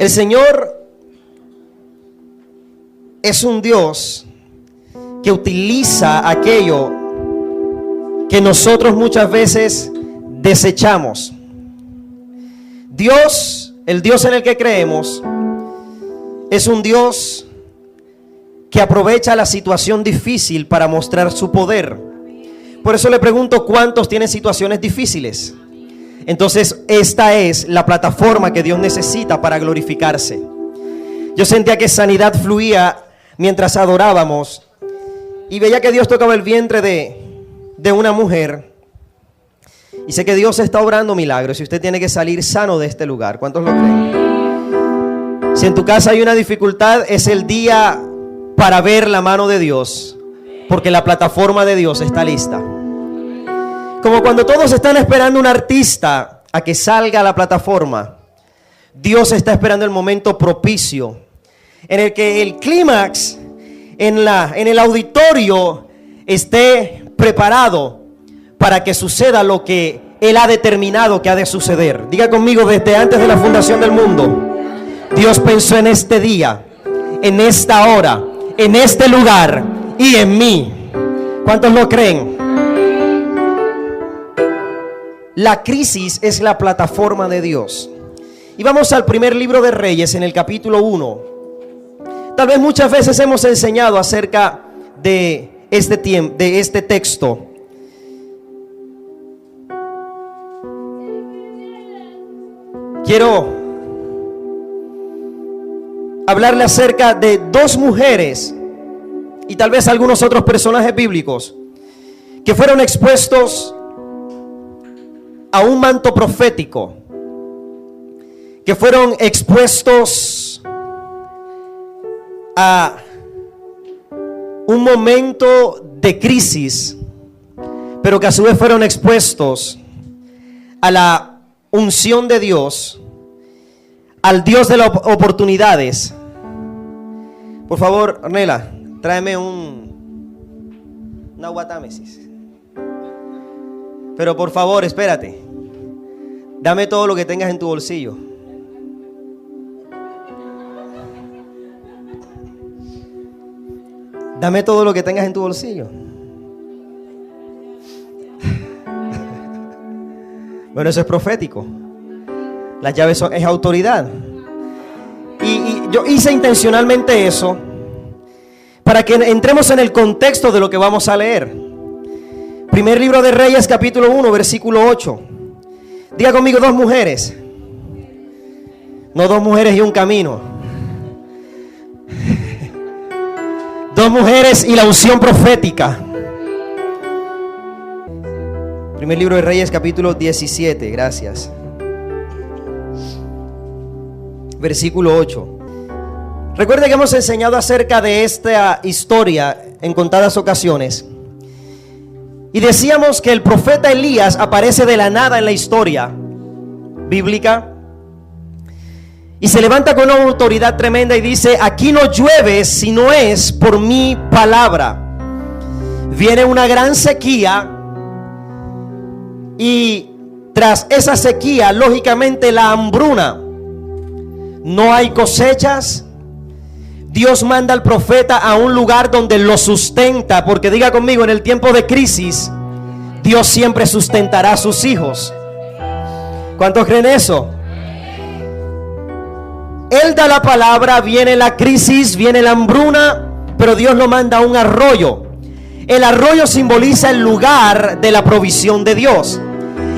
El Señor es un Dios que utiliza aquello que nosotros muchas veces desechamos. Dios, el Dios en el que creemos, es un Dios que aprovecha la situación difícil para mostrar su poder. Por eso le pregunto, ¿cuántos tienen situaciones difíciles? Entonces, esta es la plataforma que Dios necesita para glorificarse. Yo sentía que sanidad fluía mientras adorábamos y veía que Dios tocaba el vientre de una mujer. Y sé que Dios está obrando milagros y usted tiene que salir sano de este lugar. ¿Cuántos lo creen? Si en tu casa hay una dificultad, es el día para ver la mano de Dios, porque la plataforma de Dios está lista. Como cuando todos están esperando un artista a que salga a la plataforma, Dios está esperando el momento propicio en el que el clímax en el auditorio esté preparado para que suceda lo que Él ha determinado que ha de suceder. Diga conmigo, desde antes de la fundación del mundo, Dios pensó en este día, en esta hora, en este lugar y en mí. ¿Cuántos lo creen? La crisis es la plataforma de Dios. Y vamos al primer libro de Reyes, en el capítulo 1. Tal vez muchas veces hemos enseñado acerca de este texto. Quiero hablarle acerca de dos mujeres y tal vez algunos otros personajes bíblicos que fueron expuestos a un manto profético, que fueron expuestos a un momento de crisis, pero que a su vez fueron expuestos a la unción de Dios, al Dios de las oportunidades. Por favor, Ornella, tráeme una guatámesis. Pero por favor, espérate. Dame todo lo que tengas en tu bolsillo. Dame todo lo que tengas en tu bolsillo. Bueno, eso es profético. Las llaves es autoridad. Y yo hice intencionalmente eso para que entremos en el contexto de lo que vamos a leer. Primer libro de Reyes, capítulo 1, versículo 8. Diga conmigo, dos mujeres. No dos mujeres y un camino. Dos mujeres y la unción profética. Primer libro de Reyes, capítulo 17, gracias. Versículo 8. Recuerde que hemos enseñado acerca de esta historia en contadas ocasiones. Y decíamos que el profeta Elías aparece de la nada en la historia bíblica. Y se levanta con una autoridad tremenda y dice: aquí no llueve si no es por mi palabra. Viene una gran sequía. Y tras esa sequía, lógicamente, la hambruna. No hay cosechas. Dios manda al profeta a un lugar donde lo sustenta, porque diga conmigo, en el tiempo de crisis, Dios siempre sustentará a sus hijos. ¿Cuántos creen eso? Él da la palabra, viene la crisis, viene la hambruna, pero Dios lo manda a un arroyo. El arroyo simboliza el lugar de la provisión de Dios.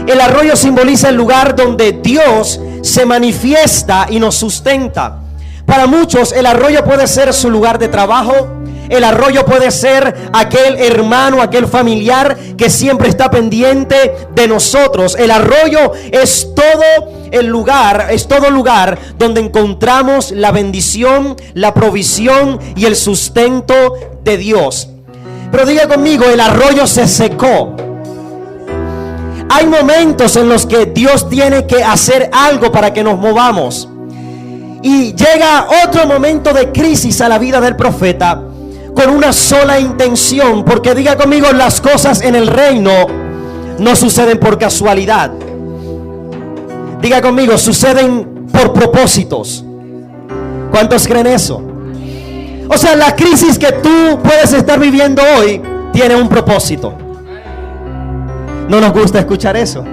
El arroyo simboliza el lugar donde Dios se manifiesta y nos sustenta. Para muchos el arroyo puede ser su lugar de trabajo. El arroyo puede ser aquel hermano, aquel familiar que siempre está pendiente de nosotros. El arroyo es todo el lugar, es todo lugar donde encontramos la bendición, la provisión y el sustento de Dios. Pero diga conmigo, el arroyo se secó. Hay momentos en los que Dios tiene que hacer algo para que nos movamos. Y llega otro momento de crisis a la vida del profeta con una sola intención, porque diga conmigo, las cosas en el reino no suceden por casualidad. Diga conmigo, suceden por propósitos. ¿Cuántos creen eso? O sea, la crisis que tú puedes estar viviendo hoy tiene un propósito. No nos gusta escuchar eso.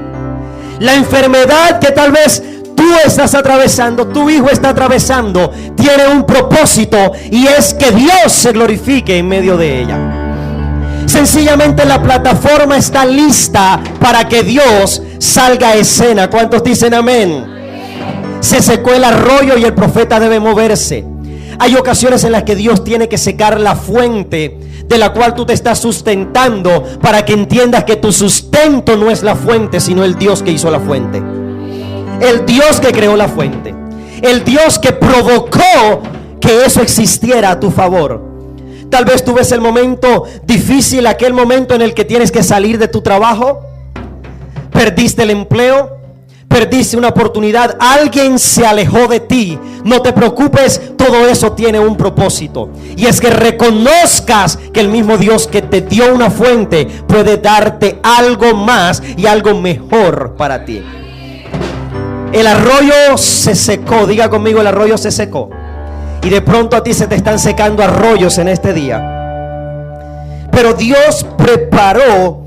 La enfermedad que tal vez tú estás atravesando, tu hijo está atravesando, tiene un propósito, y es que Dios se glorifique en medio de ella. Sencillamente la plataforma está lista para que Dios salga a escena. ¿Cuántos dicen amén? Se secó el arroyo y el profeta debe moverse. Hay ocasiones en las que Dios tiene que secar la fuente de la cual tú te estás sustentando, para que entiendas que tu sustento no es la fuente, sino el Dios que hizo la fuente, el Dios que creó la fuente, el Dios que provocó que eso existiera a tu favor. Tal vez tú ves el momento difícil, aquel momento en el que tienes que salir de tu trabajo, perdiste el empleo, perdiste una oportunidad, alguien se alejó de ti. No te preocupes, todo eso tiene un propósito, y es que reconozcas que el mismo Dios que te dio una fuente puede darte algo más y algo mejor para ti. El arroyo se secó, diga conmigo, el arroyo se secó. Y de pronto a ti se te están secando arroyos en este día. Pero Dios preparó,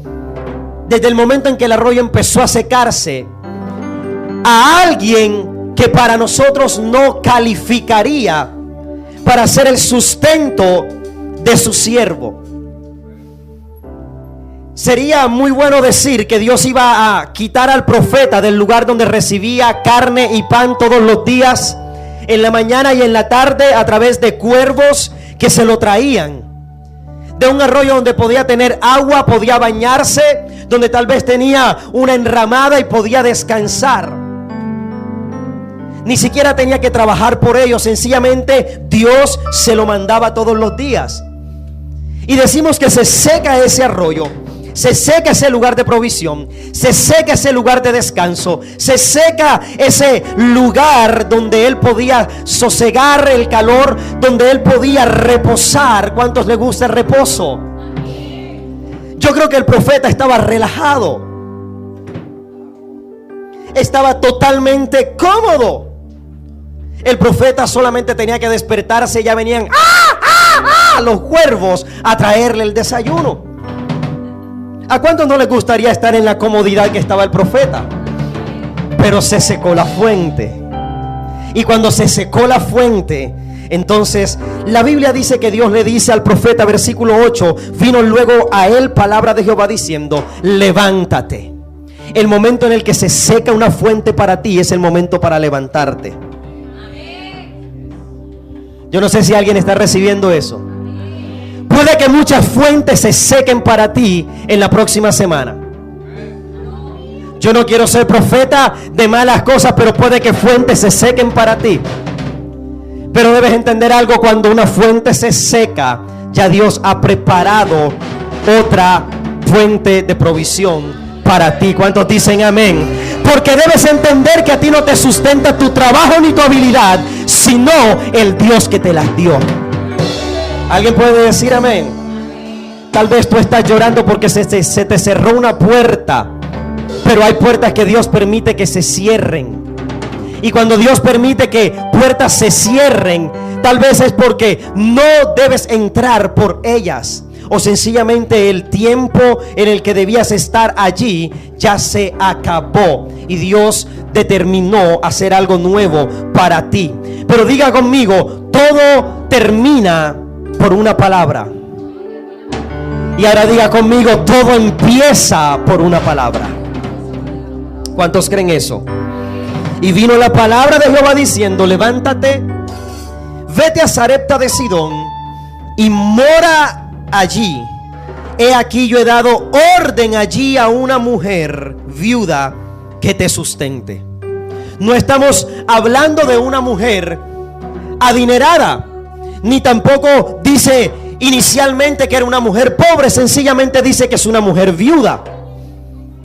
desde el momento en que el arroyo empezó a secarse, a alguien que para nosotros no calificaría para ser el sustento de su siervo. Sería muy bueno decir que Dios iba a quitar al profeta del lugar donde recibía carne y pan todos los días, en la mañana y en la tarde, a través de cuervos que se lo traían, de un arroyo donde podía tener agua, podía bañarse, donde tal vez tenía una enramada y podía descansar. Ni siquiera tenía que trabajar por ello, sencillamente Dios se lo mandaba todos los días. Y decimos que se seca ese arroyo, se seca ese lugar de provisión, se seca ese lugar de descanso, se seca ese lugar donde él podía sosegar el calor, donde él podía reposar. ¿Cuántos le gusta el reposo? Yo creo que el profeta estaba relajado, estaba totalmente cómodo. El profeta solamente tenía que despertarse y ya venían los cuervos a traerle el desayuno. ¿A cuántos no les gustaría estar en la comodidad que estaba el profeta? Pero se secó la fuente. Y cuando se secó la fuente, entonces la Biblia dice que Dios le dice al profeta, versículo 8, vino luego a él palabra de Jehová diciendo, levántate. El momento en el que se seca una fuente para ti es el momento para levantarte. Yo no sé si alguien está recibiendo eso. Puede que muchas fuentes se sequen para ti en la próxima semana. Yo no quiero ser profeta de malas cosas, pero puede que fuentes se sequen para ti. Pero debes entender algo: cuando una fuente se seca, ya Dios ha preparado otra fuente de provisión para ti. ¿Cuántos dicen amén? Porque debes entender que a ti no te sustenta tu trabajo ni tu habilidad, sino el Dios que te las dio. ¿Alguien puede decir amén? Tal vez tú estás llorando porque se te cerró una puerta, pero hay puertas que Dios permite que se cierren. Y cuando Dios permite que puertas se cierren, tal vez es porque no debes entrar por ellas, o sencillamente el tiempo en el que debías estar allí ya se acabó y Dios determinó hacer algo nuevo para ti. Pero diga conmigo, todo termina por una palabra. Y ahora diga conmigo, todo empieza por una palabra. ¿Cuántos creen eso? Y vino la palabra de Jehová diciendo, levántate, vete a Sarepta de Sidón y mora allí. He aquí yo he dado orden allí a una mujer viuda que te sustente. No estamos hablando de una mujer adinerada, ni tampoco dice inicialmente que era una mujer pobre. Sencillamente dice que es una mujer viuda.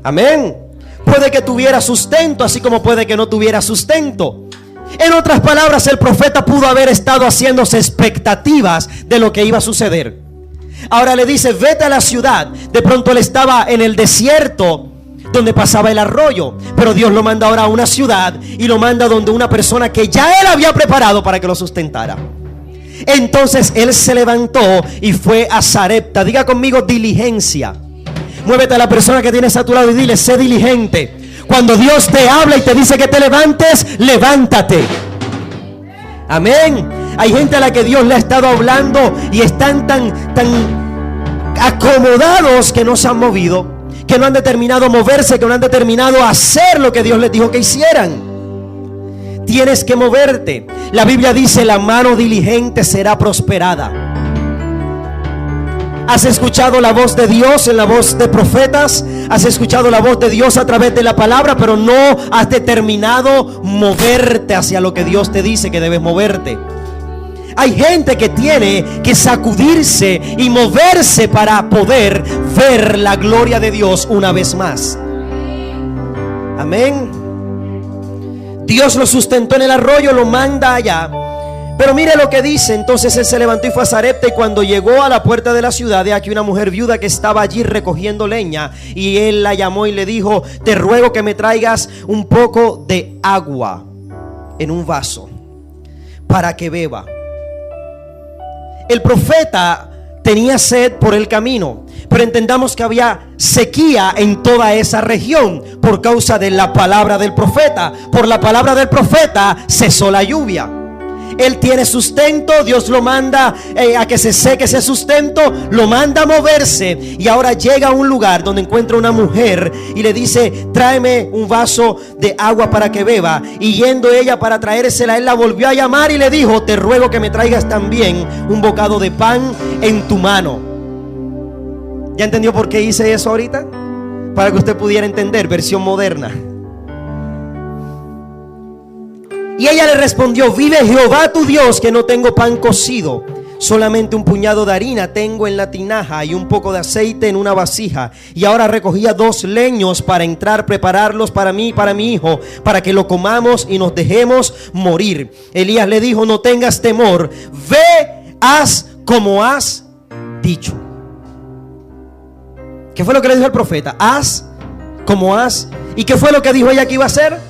Amén. Puede que tuviera sustento, así como puede que no tuviera sustento. En otras palabras, el profeta pudo haber estado haciéndose expectativas de lo que iba a suceder. Ahora le dice, vete a la ciudad. De pronto él estaba en el desierto, donde pasaba el arroyo, pero Dios lo manda ahora a una ciudad y lo manda donde una persona que ya él había preparado para que lo sustentara. Entonces él se levantó y fue a Sarepta. Diga conmigo: diligencia. Muévete a la persona que tienes a tu lado y dile: sé diligente. Cuando Dios te habla y te dice que te levantes, levántate. Amén. Hay gente a la que Dios le ha estado hablando y están tan acomodados que no se han movido, que no han determinado moverse, que no han determinado hacer lo que Dios les dijo que hicieran. Tienes que moverte. La Biblia dice: la mano diligente será prosperada. ¿Has escuchado la voz de Dios en la voz de profetas? ¿Has escuchado la voz de Dios a través de la palabra? Pero no has determinado moverte hacia lo que Dios te dice que debes moverte. Hay gente que tiene que sacudirse y moverse para poder ver la gloria de Dios una vez más. Amén. Dios lo sustentó en el arroyo, lo manda allá. Pero mire lo que dice. Entonces él se levantó y fue a Sarepta, y cuando llegó a la puerta de la ciudad, he aquí una mujer viuda que estaba allí recogiendo leña, y él la llamó y le dijo: te ruego que me traigas un poco de agua en un vaso para que beba. El profeta tenía sed por el camino, pero entendamos que había sequía en toda esa región por causa de la palabra del profeta. Por la palabra del profeta cesó la lluvia. Él tiene sustento, Dios lo manda a que se seque ese sustento, lo manda a moverse, y ahora llega a un lugar donde encuentra una mujer y le dice: tráeme un vaso de agua para que beba. Y yendo ella para traérsela, él la volvió a llamar y le dijo: te ruego que me traigas también un bocado de pan en tu mano. ¿Ya entendió por qué hice eso ahorita? Para que usted pudiera entender, versión moderna. Y ella le respondió: vive Jehová tu Dios, que no tengo pan cocido, solamente un puñado de harina tengo en la tinaja y un poco de aceite en una vasija. Y ahora recogía 2 leños para entrar, prepararlos para mí y para mi hijo, para que lo comamos y nos dejemos morir. Elías le dijo: no tengas temor, ve, haz como has dicho. ¿Qué fue lo que le dijo el profeta? Haz como has. ¿Y qué fue lo que dijo ella que iba a hacer?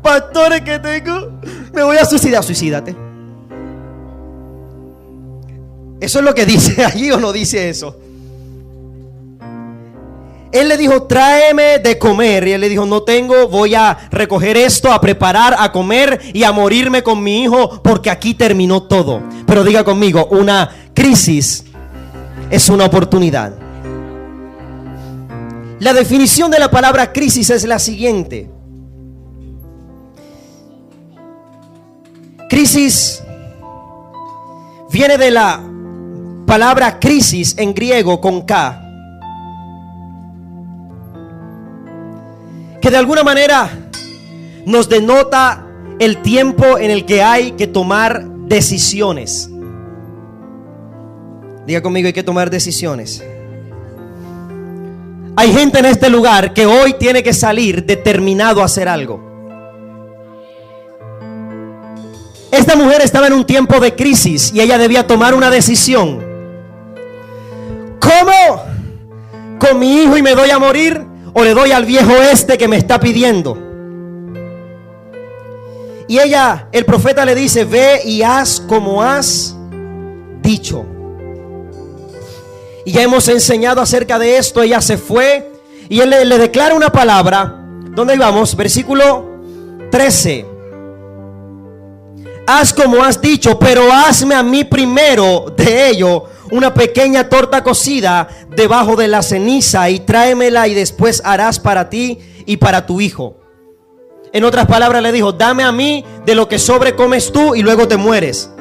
Pastores que tengo, me voy a suicidar. Suicídate. Eso es lo que dice allí, ¿o no dice eso? Él le dijo: tráeme de comer. Y él le dijo: no tengo, voy a recoger esto, a preparar, a comer y a morirme con mi hijo, porque aquí terminó todo. Pero diga conmigo: una crisis es una oportunidad. La definición de la palabra crisis es la siguiente: crisis viene de la palabra crisis en griego con K, que de alguna manera nos denota el tiempo en el que hay que tomar decisiones. Diga conmigo: hay que tomar decisiones. Hay gente en este lugar que hoy tiene que salir determinado a hacer algo. Esta mujer estaba en un tiempo de crisis y ella debía tomar una decisión. ¿Cómo? ¿Con mi hijo y me doy a morir? ¿O le doy al viejo este que me está pidiendo? Y ella, el profeta le dice: ve y haz como has dicho. Y ya hemos enseñado acerca de esto. Ella se fue y él le declara una palabra. ¿Dónde íbamos? Versículo 13. Haz como has dicho, pero hazme a mí primero de ello una pequeña torta cocida debajo de la ceniza, y tráemela, y después harás para ti y para tu hijo. En otras palabras le dijo: dame a mí de lo que sobre comes tú y luego te mueres.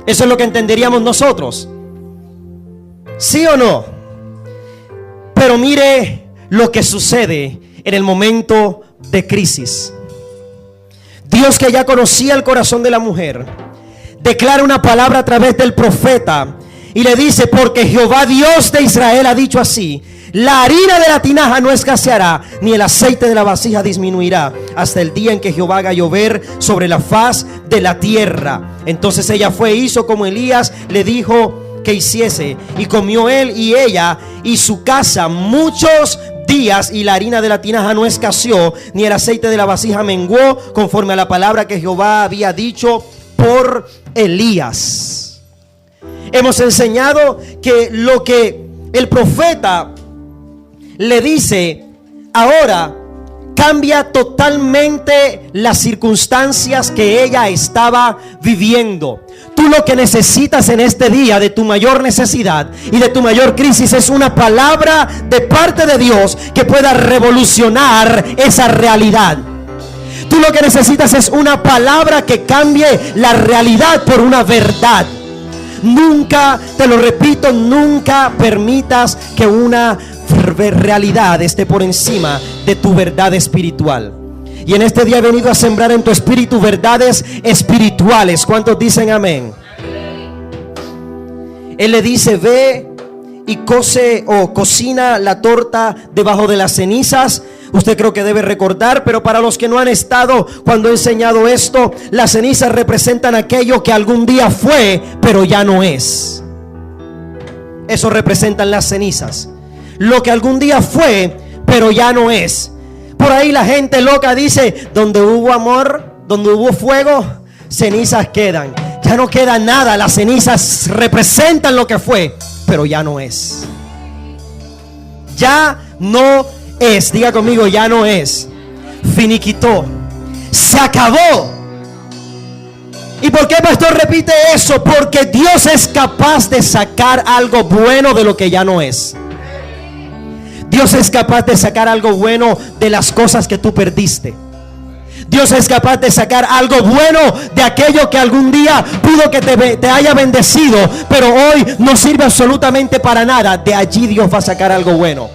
Eso es lo que entenderíamos nosotros. ¿Sí o no? Pero mire lo que sucede en el momento de crisis. Dios, que ya conocía el corazón de la mujer, declara una palabra a través del profeta y le dice: porque Jehová Dios de Israel ha dicho así: la harina de la tinaja no escaseará, ni el aceite de la vasija disminuirá, hasta el día en que Jehová haga llover sobre la faz de la tierra. Entonces ella fue e hizo como Elías le dijo que hiciese. Y comió él y ella y su casa muchos días, y la harina de la tinaja no escaseó, ni el aceite de la vasija menguó, conforme a la palabra que Jehová había dicho por Elías. Hemos enseñado que lo que el profeta le dice ahora cambia totalmente las circunstancias que ella estaba viviendo. Tú lo que necesitas en este día de tu mayor necesidad y de tu mayor crisis es una palabra de parte de Dios que pueda revolucionar esa realidad. Tú lo que necesitas es una palabra que cambie la realidad por una verdad. Nunca, te lo repito, nunca permitas que una realidad esté por encima de tu verdad espiritual. Y en este día he venido a sembrar en tu espíritu verdades espirituales. ¿Cuántos dicen amén? Él le dice: ve y cocina la torta debajo de las cenizas. Usted creo que debe recordar, pero para los que no han estado cuando he enseñado esto, las cenizas representan aquello que algún día fue, pero ya no es. Eso representan las cenizas. Lo que algún día fue, pero ya no es. Por ahí la gente loca dice: donde hubo amor, donde hubo fuego, cenizas quedan. Ya no queda nada. Las cenizas representan lo que fue, pero ya no es. Ya no es. Diga conmigo: ya no es. Finiquitó. Se acabó. ¿Y por qué, pastor, repite eso? Porque Dios es capaz de sacar algo bueno de lo que ya no es. Dios es capaz de sacar algo bueno de las cosas que tú perdiste. Dios es capaz de sacar algo bueno de aquello que algún día pudo que te haya bendecido, pero hoy no sirve absolutamente para nada. De allí Dios va a sacar algo bueno.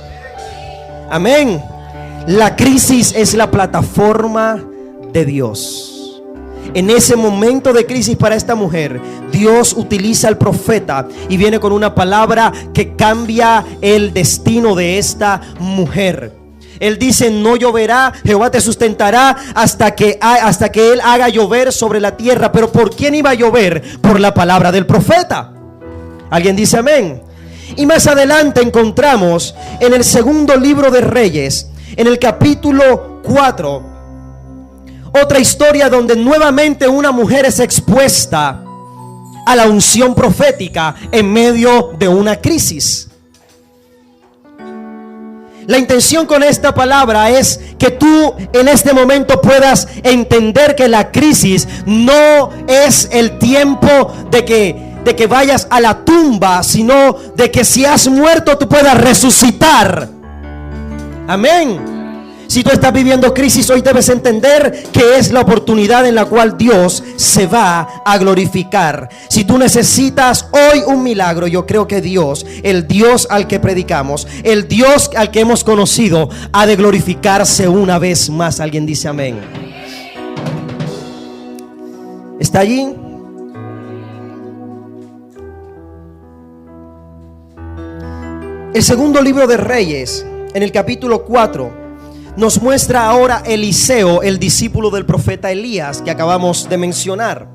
Amén. La crisis es la plataforma de Dios. En ese momento de crisis para esta mujer, Dios utiliza al profeta y viene con una palabra que cambia el destino de esta mujer. Él dice: no lloverá, Jehová te sustentará hasta que Él haga llover sobre la tierra. Pero ¿por quién iba a llover? Por la palabra del profeta. ¿Alguien dice amén? Y más adelante encontramos en el segundo libro de Reyes, en el capítulo 4, otra historia donde nuevamente una mujer es expuesta a la unción profética en medio de una crisis. La intención con esta palabra es que tú en este momento puedas entender que la crisis no es el tiempo de que vayas a la tumba, sino de que si has muerto tú puedas resucitar. Amén. Si tú estás viviendo crisis, hoy debes entender que es la oportunidad en la cual Dios se va a glorificar. Si tú necesitas hoy un milagro, yo creo que Dios, el Dios al que predicamos, el Dios al que hemos conocido, ha de glorificarse una vez más. Alguien dice amén. ¿Está allí? El segundo libro de Reyes, en el capítulo 4, nos muestra ahora Eliseo, el discípulo del profeta Elías que acabamos de mencionar.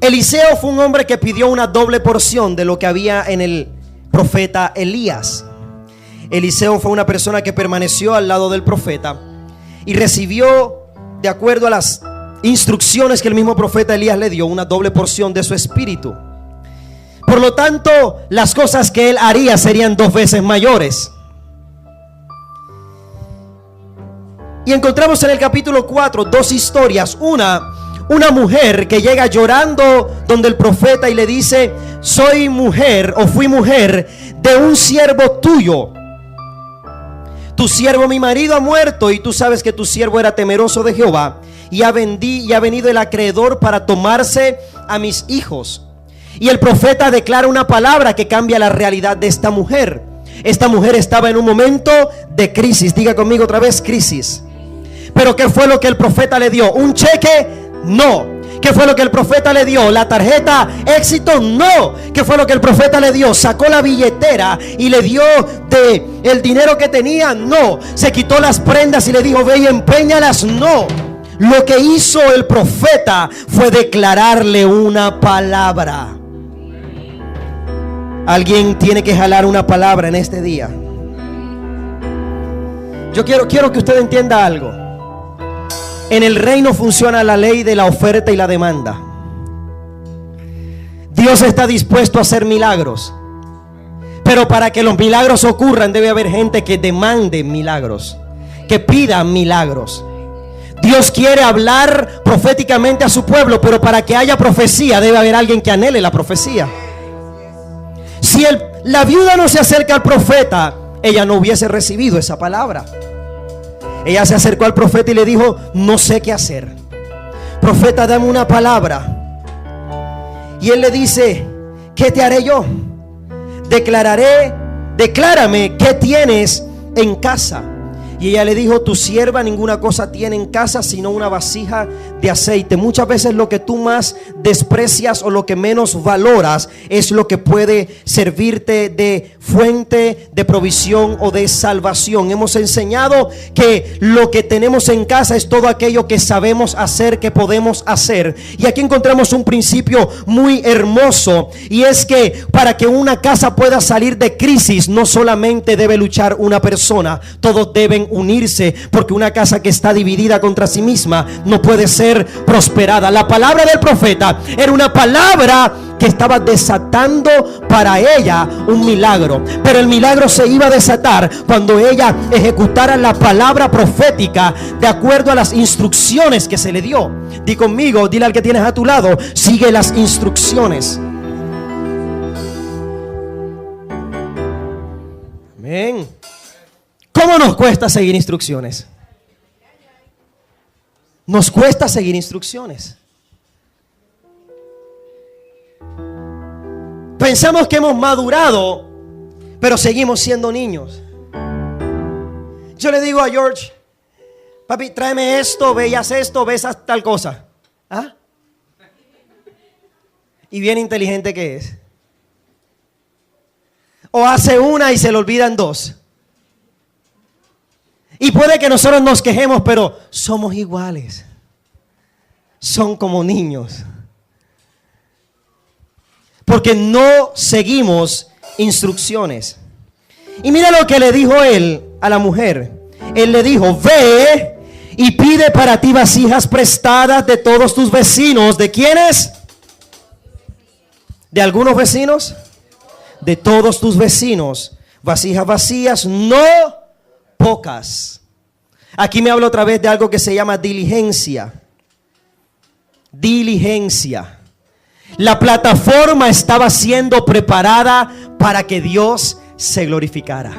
Eliseo fue un hombre que pidió una doble porción de lo que había en el profeta Elías. Eliseo fue una persona que permaneció al lado del profeta y recibió, de acuerdo a las instrucciones que el mismo profeta Elías le dio, una doble porción de su espíritu. Por lo tanto, las cosas que él haría serían 2 veces mayores. Y encontramos en el capítulo 4 2 historias. Una mujer que llega llorando donde el profeta y le dice: soy mujer o fui mujer de un siervo tuyo. Tu siervo, mi marido, ha muerto, y tú sabes que tu siervo era temeroso de Jehová, y ha venido el acreedor para tomarse a mis hijos. Y el profeta declara una palabra que cambia la realidad de esta mujer. Esta mujer estaba en un momento de crisis. Diga conmigo otra vez: crisis. Pero ¿qué fue lo que el profeta le dio? ¿Un cheque? No. ¿Qué fue lo que el profeta le dio? ¿La tarjeta éxito? No. ¿Qué fue lo que el profeta le dio? ¿Sacó la billetera y le dio de el dinero que tenía? No. ¿Se quitó las prendas y le dijo: ve y empeñalas? No. Lo que hizo el profeta fue declararle una palabra. Alguien tiene que jalar una palabra en este día. Yo quiero que usted entienda algo. En el reino funciona la ley de la oferta y la demanda. Dios está dispuesto a hacer milagros, pero para que los milagros ocurran debe haber gente que demande milagros, que pida milagros. Dios quiere hablar proféticamente a su pueblo, pero para que haya profecía debe haber alguien que anhele la profecía. Si la viuda no se acerca al profeta, ella no hubiese recibido esa palabra. Ella se acercó al profeta y le dijo: no sé qué hacer. Profeta, dame una palabra. Y él le dice: ¿qué te haré yo? Declárame qué tienes en casa. Y ella le dijo: tu sierva ninguna cosa tiene en casa sino una vasija de aceite. Muchas veces lo que tú más desprecias o lo que menos valoras es lo que puede servirte de fuente de provisión o de salvación. Hemos enseñado que lo que tenemos en casa es todo aquello que sabemos hacer, que podemos hacer. Y aquí encontramos un principio muy hermoso, y es que para que una casa pueda salir de crisis no solamente debe luchar una persona, todos deben unirse, porque una casa que está dividida contra sí misma no puede ser prosperada. La palabra del profeta era una palabra que estaba desatando para ella un milagro, pero el milagro se iba a desatar cuando ella ejecutara la palabra profética de acuerdo a las instrucciones que se le dio. Di conmigo, dile al que tienes a tu lado: sigue las instrucciones. Amén. ¿Cómo nos cuesta seguir instrucciones? Nos cuesta seguir instrucciones. Pensamos que hemos madurado, pero seguimos siendo niños. Yo le digo a George: papi, tráeme esto, ve y haz esto, ve esa tal cosa. ¿Ah? Y bien inteligente que es. O hace una y se le olvidan dos. Y puede que nosotros nos quejemos, pero somos iguales. Son como niños. Porque no seguimos instrucciones. Y mira lo que le dijo él a la mujer. Él le dijo: ve y pide para ti vasijas prestadas de todos tus vecinos. ¿De quiénes? ¿De algunos vecinos? De todos tus vecinos. Vasijas vacías, no pocas. Aquí me habla otra vez de algo que se llama diligencia. Diligencia. La plataforma estaba siendo preparada para que Dios se glorificara.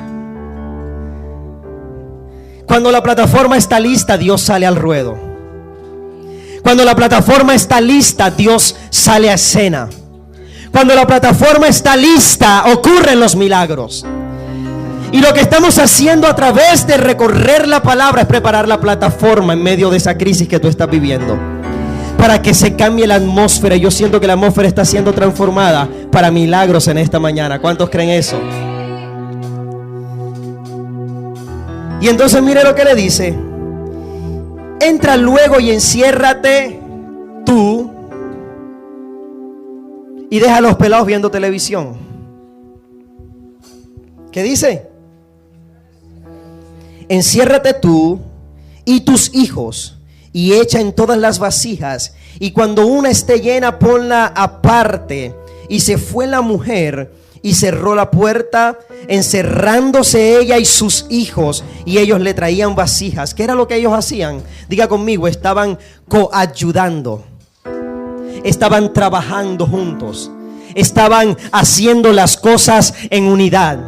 Cuando la plataforma está lista, Dios sale al ruedo. Cuando la plataforma está lista, Dios sale a escena. Cuando la plataforma está lista, ocurren los milagros. Y lo que estamos haciendo a través de recorrer la palabra es preparar la plataforma en medio de esa crisis que tú estás viviendo, para que se cambie la atmósfera. Yo siento que la atmósfera está siendo transformada para milagros en esta mañana. ¿Cuántos creen eso? Y entonces mire lo que le dice: entra luego y enciérrate tú y deja a los pelados viendo televisión. ¿Qué dice? Enciérrate tú y tus hijos y echa en todas las vasijas, y cuando una esté llena ponla aparte. Y se fue la mujer y cerró la puerta, encerrándose ella y sus hijos, y ellos le traían vasijas. ¿Qué era lo que ellos hacían? Diga conmigo: estaban coayudando, estaban trabajando juntos, estaban haciendo las cosas en unidad.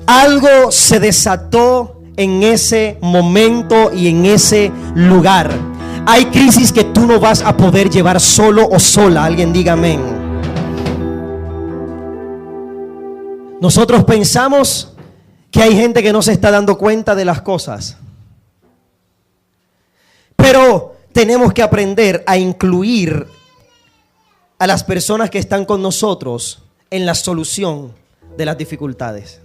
Algo se desató en ese momento y en ese lugar. Hay crisis que tú no vas a poder llevar solo o sola. Alguien diga amén. Nosotros pensamos que hay gente que no se está dando cuenta de las cosas, pero tenemos que aprender a incluir a las personas que están con nosotros en la solución de las dificultades.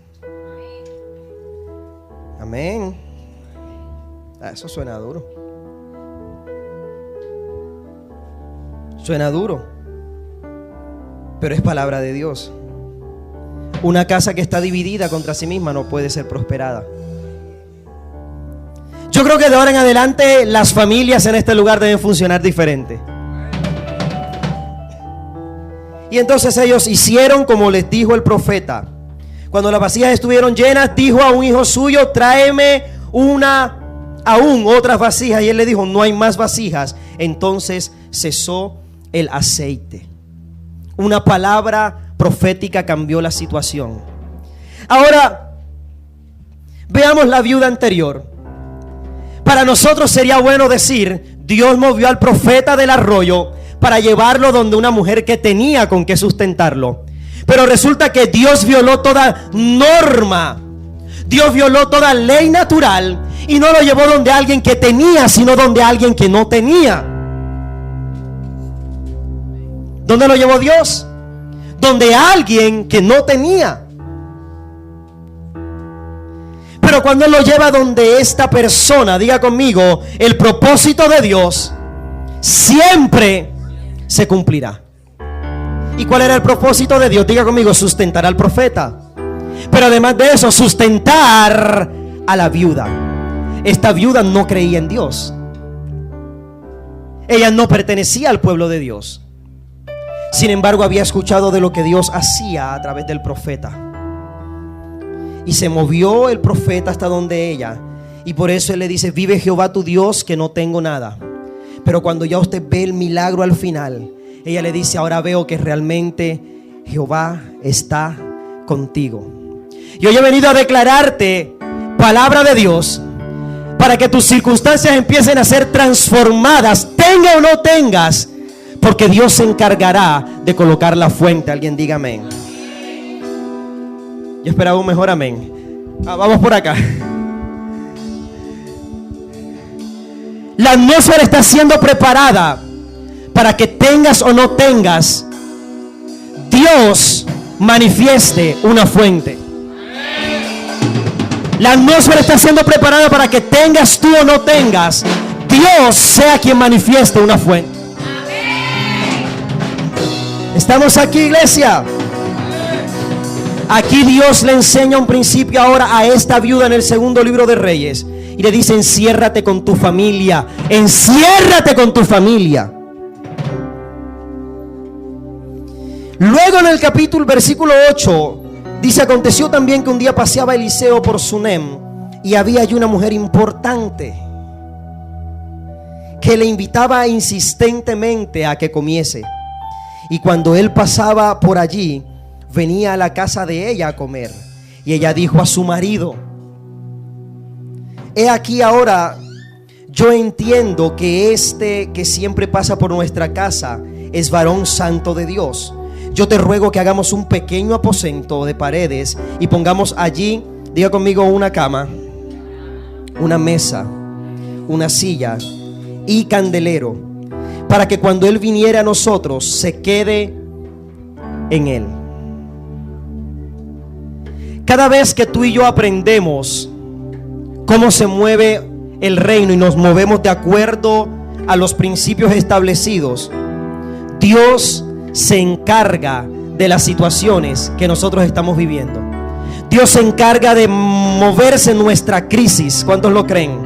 Amén. Eso suena duro. Suena duro, pero es palabra de Dios. Una casa que está dividida contra sí misma no puede ser prosperada. Yo creo que de ahora en adelante las familias en este lugar deben funcionar diferente. Y entonces ellos hicieron como les dijo el profeta. Cuando las vasijas estuvieron llenas, dijo a un hijo suyo: tráeme aún otras vasijas. Y él le dijo: no hay más vasijas. Entonces cesó el aceite. Una palabra profética cambió la situación. Ahora veamos la viuda anterior. Para nosotros sería bueno decir: Dios movió al profeta del arroyo para llevarlo donde una mujer que tenía con qué sustentarlo. Pero resulta que Dios violó toda norma, Dios violó toda ley natural y no lo llevó donde alguien que tenía, sino donde alguien que no tenía. ¿Dónde lo llevó Dios? Donde alguien que no tenía. Pero cuando Él lo lleva donde esta persona, diga conmigo, el propósito de Dios siempre se cumplirá. ¿Y cuál era el propósito de Dios? Diga conmigo: sustentar al profeta. Pero además de eso, sustentar a la viuda. Esta viuda no creía en Dios. Ella no pertenecía al pueblo de Dios. Sin embargo, había escuchado de lo que Dios hacía a través del profeta. Y se movió el profeta hasta donde ella. Y por eso Él le dice: vive Jehová tu Dios que no tengo nada. Pero cuando ya usted ve el milagro al final, ella le dice: ahora veo que realmente Jehová está contigo. Y hoy he venido a declararte palabra de Dios para que tus circunstancias empiecen a ser transformadas, tenga o no tengas, porque Dios se encargará de colocar la fuente. Alguien diga amén. Yo esperaba un mejor amén. Vamos por acá. La atmósfera está siendo preparada para que tengas o no tengas, Dios manifieste una fuente. La atmósfera está siendo preparada para que tengas tú o no tengas, Dios sea quien manifieste una fuente. ¿Estamos aquí, iglesia? Aquí Dios le enseña un principio ahora a esta viuda en el segundo libro de Reyes. Y le dice: enciérrate con tu familia. Enciérrate con tu familia. Luego en el capítulo, versículo 8, dice: aconteció también que un día paseaba Eliseo por Sunem, y había allí una mujer importante que le invitaba insistentemente a que comiese. Y cuando él pasaba por allí, venía a la casa de ella a comer. Y ella dijo a su marido: he aquí ahora, yo entiendo que este que siempre pasa por nuestra casa es varón santo de Dios. Yo te ruego que hagamos un pequeño aposento de paredes y pongamos allí, diga conmigo, una cama, una mesa, una silla y candelero, para que cuando él viniera a nosotros se quede en él. Cada vez que tú y yo aprendemos cómo se mueve el reino y nos movemos de acuerdo a los principios establecidos, Dios se encarga de las situaciones que nosotros estamos viviendo. Dios se encarga de moverse en nuestra crisis. ¿Cuántos lo creen?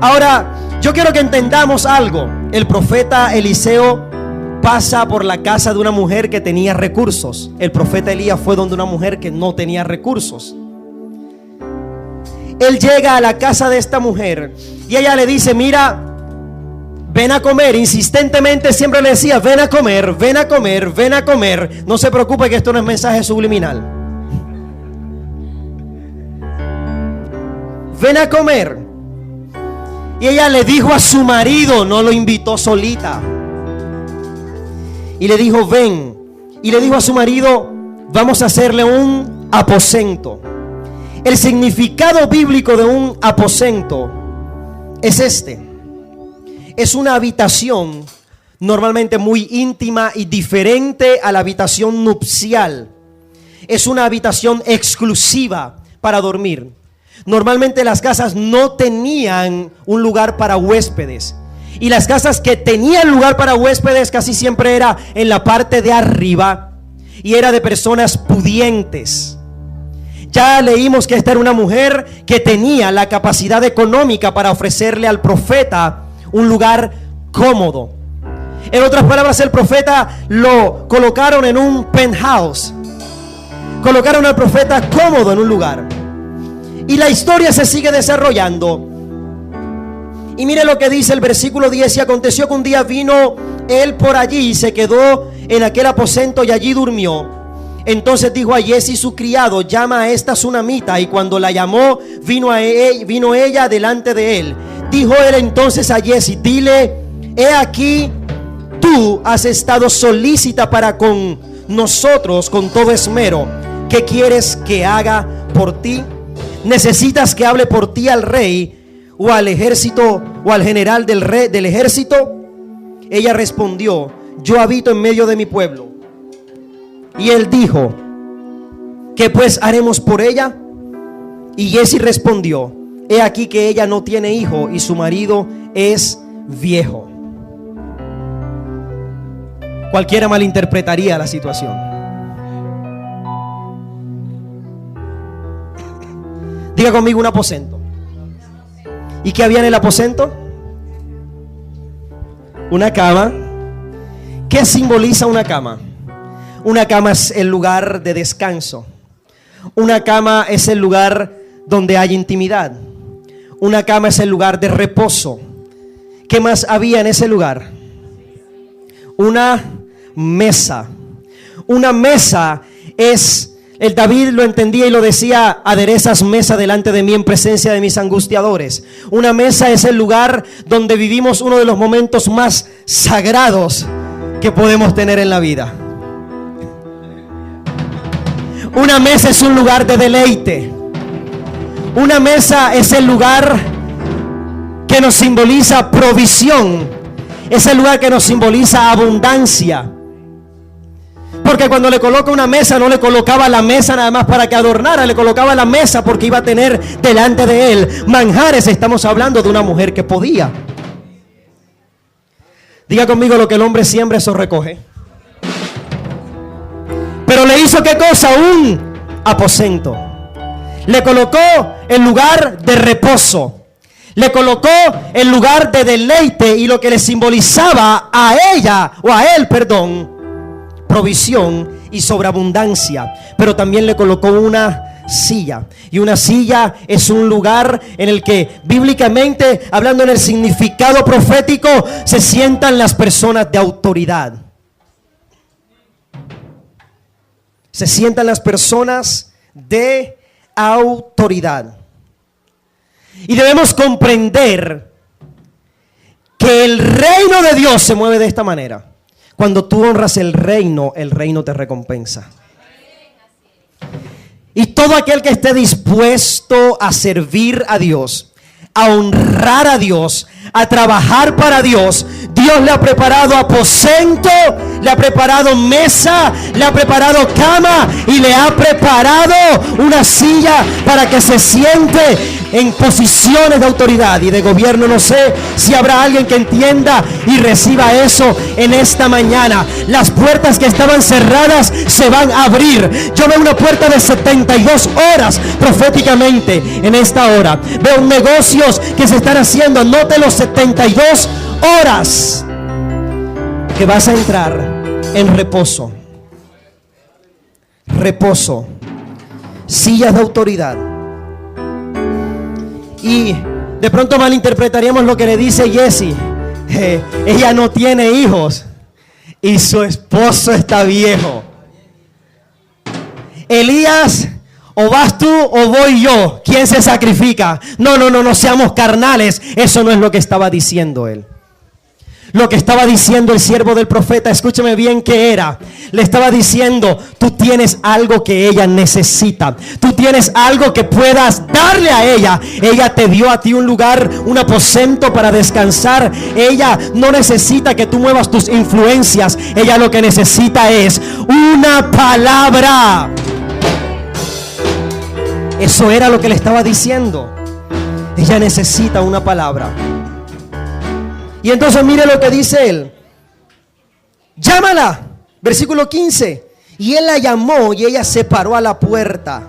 Ahora, yo quiero que entendamos algo. El profeta Eliseo pasa por la casa de una mujer que tenía recursos. El profeta Elías fue donde una mujer que no tenía recursos. Él llega a la casa de esta mujer y ella le dice: mira, ven a comer. Insistentemente siempre le decía: ven a comer, ven a comer, ven a comer. No se preocupe que esto no es mensaje subliminal. Ven a comer. Y ella le dijo a su marido, no lo invitó solita, y le dijo: ven. Y le dijo a su marido: vamos a hacerle un aposento. El significado bíblico de un aposento es este: es una habitación normalmente muy íntima y diferente a la habitación nupcial. Es una habitación exclusiva para dormir. Normalmente las casas no tenían un lugar para huéspedes. Y las casas que tenían lugar para huéspedes casi siempre era en la parte de arriba y era de personas pudientes. Ya leímos que esta era una mujer que tenía la capacidad económica para ofrecerle al profeta un lugar cómodo. En otras palabras, el profeta lo colocaron en un penthouse. Colocaron al profeta cómodo en un lugar. Y la historia se sigue desarrollando. Y mire lo que dice el versículo 10. Y aconteció que un día vino él por allí y se quedó en aquel aposento y allí durmió. Entonces dijo a Giezi su criado: llama a esta sunamita. Y cuando la llamó, vino ella delante de él. Dijo él entonces a Giezi: dile, he aquí, tú has estado solícita para con nosotros con todo esmero. ¿Qué quieres que haga por ti? ¿Necesitas que hable por ti al rey o al ejército o al general del ejército? Ella respondió: yo habito en medio de mi pueblo. Y él dijo: ¿qué pues haremos por ella? Y Giezi respondió: he aquí que ella no tiene hijo y su marido es viejo. Cualquiera malinterpretaría la situación. Diga conmigo: un aposento. ¿Y qué había en el aposento? Una cama. ¿Qué simboliza una cama? Una cama es el lugar de descanso. Una cama es el lugar donde hay intimidad. Una cama es el lugar de reposo. ¿Qué más había en ese lugar? Una mesa. Una mesa es, el David lo entendía y lo decía: aderezas mesa delante de mí en presencia de mis angustiadores. Una mesa es el lugar donde vivimos uno de los momentos más sagrados que podemos tener en la vida. Una mesa es un lugar de deleite. Una mesa es el lugar que nos simboliza provisión. Es el lugar que nos simboliza abundancia. Porque cuando le coloca una mesa, no le colocaba la mesa nada más para que adornara, le colocaba la mesa porque iba a tener delante de él manjares. Estamos hablando de una mujer que podía. Diga conmigo: lo que el hombre siembra, eso recoge. Pero le hizo ¿qué cosa? Un aposento. Le colocó el lugar de reposo. Le colocó el lugar de deleite. Y lo que le simbolizaba a ella, o a él, perdón, provisión y sobreabundancia. Pero también le colocó una silla. Y una silla es un lugar en el que, bíblicamente, hablando en el significado profético, se sientan las personas de autoridad. Se sientan las personas de autoridad. Y debemos comprender que el reino de Dios se mueve de esta manera. Cuando tú honras el reino te recompensa. Y todo aquel que esté dispuesto a servir a Dios, a honrar a Dios, a trabajar para Dios, Dios le ha preparado aposento, le ha preparado mesa, le ha preparado cama y le ha preparado una silla para que se siente en posiciones de autoridad y de gobierno. No sé si habrá alguien que entienda y reciba eso en esta mañana. Las puertas que estaban cerradas se van a abrir. Yo veo una puerta de 72 horas proféticamente en esta hora. Veo negocios que se están haciendo. Anote los 72 horas que vas a entrar en reposo. Reposo. Sillas de autoridad. Y de pronto malinterpretaríamos lo que le dice Giezi. Ella no tiene hijos y su esposo está viejo. Elías, o vas tú o voy yo. ¿Quién se sacrifica? No seamos carnales. Eso no es lo que estaba diciendo él. Lo que estaba diciendo el siervo del profeta, escúchame bien qué era. Le estaba diciendo: tú tienes algo que ella necesita. Tú tienes algo que puedas darle a ella. Ella te dio a ti un lugar, un aposento para descansar. Ella no necesita que tú muevas tus influencias. Ella lo que necesita es una palabra. Eso era lo que le estaba diciendo. Ella necesita una palabra. Y entonces mire lo que dice él. Llámala. Versículo 15. Y él la llamó y ella se paró a la puerta.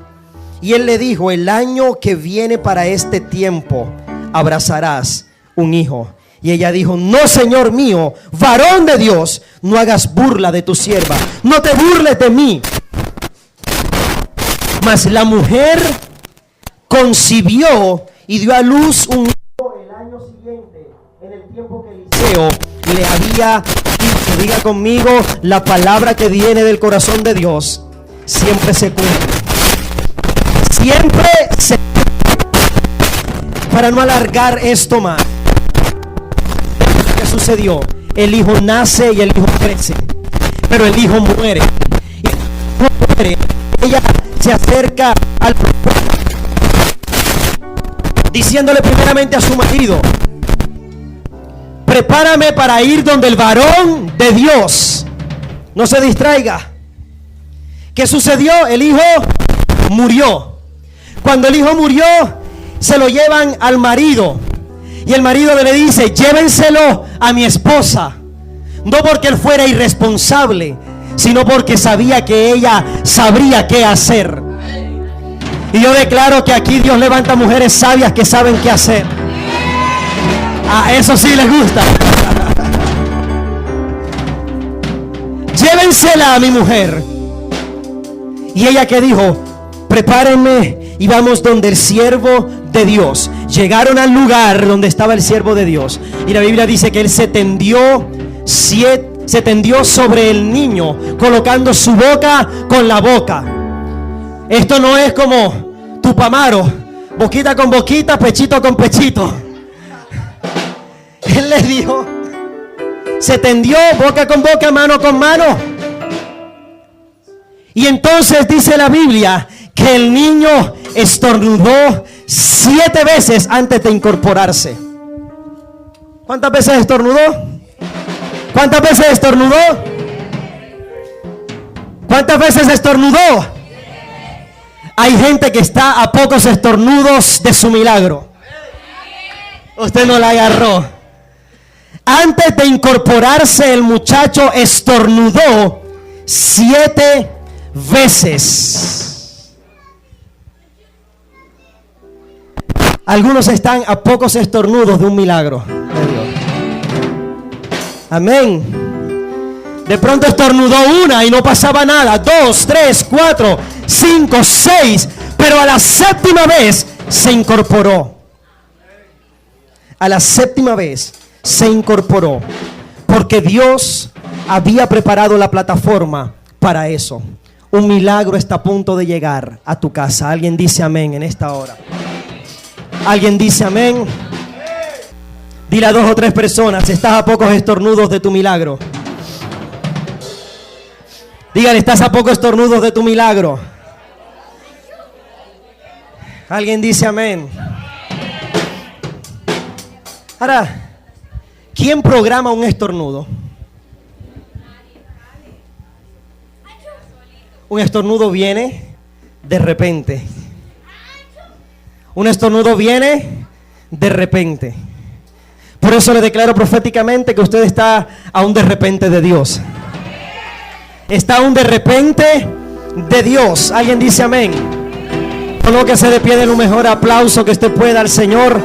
Y él le dijo: el año que viene para este tiempo abrazarás un hijo. Y ella dijo: no, Señor mío, varón de Dios, no hagas burla de tu sierva, no te burles de mí. Mas la mujer concibió y dio a luz un hijo el año siguiente, en el tiempo que Eliseo le había dicho. Diga conmigo: la palabra que viene del corazón de Dios siempre se cumple. Siempre se cumple. Para no alargar esto más, ¿qué sucedió? El hijo nace y el hijo crece, pero el hijo muere. Y el hijo muere. Ella se acerca al profeta, diciéndole primeramente a su marido: prepárame para ir donde el varón de Dios. No se distraiga. ¿Qué sucedió? El hijo murió. Cuando el hijo murió, se lo llevan al marido. Y el marido le dice: llévenselo a mi esposa. No porque él fuera irresponsable, sino porque sabía que ella sabría qué hacer. Y yo declaro que aquí Dios levanta mujeres sabias que saben qué hacer. Ah, eso sí les gusta. Llévensela a mi mujer. Y ella que dijo: prepárenme y vamos donde el siervo de Dios. Llegaron al lugar donde estaba el siervo de Dios. Y la Biblia dice que él se tendió sobre el niño, colocando su boca con la boca. Esto no es como Tupamaro, boquita con boquita, pechito con pechito. Él le dijo, se tendió boca con boca, mano con mano. Y entonces dice la Biblia que el niño estornudó 7 veces antes de incorporarse. ¿Cuántas veces estornudó? ¿Cuántas veces estornudó? ¿Cuántas veces estornudó? Hay gente que está a pocos estornudos de su milagro. Usted no la agarró. Antes de incorporarse, el muchacho estornudó 7 veces. Algunos están a pocos estornudos de un milagro de Dios. Amén. De pronto estornudó una y no pasaba nada. 2, 3, 4, 5, 6. Pero a la 7ª vez se incorporó. A la 7ª vez se incorporó. Porque Dios había preparado la plataforma para eso. Un milagro está a punto de llegar a tu casa. Alguien dice amén en esta hora. Alguien dice amén. Dile a 2 o 3 personas: estás a pocos estornudos de tu milagro. Dígale: estás a pocos estornudos de tu milagro. Alguien dice amén. Ahora, ¿quién programa un estornudo? Un estornudo viene de repente. Un estornudo viene de repente. Por eso le declaro proféticamente que usted está a un de repente de Dios. Está a un de repente de Dios. Alguien dice amén. Colóquese de pie, de lo mejor aplauso que usted pueda al Señor.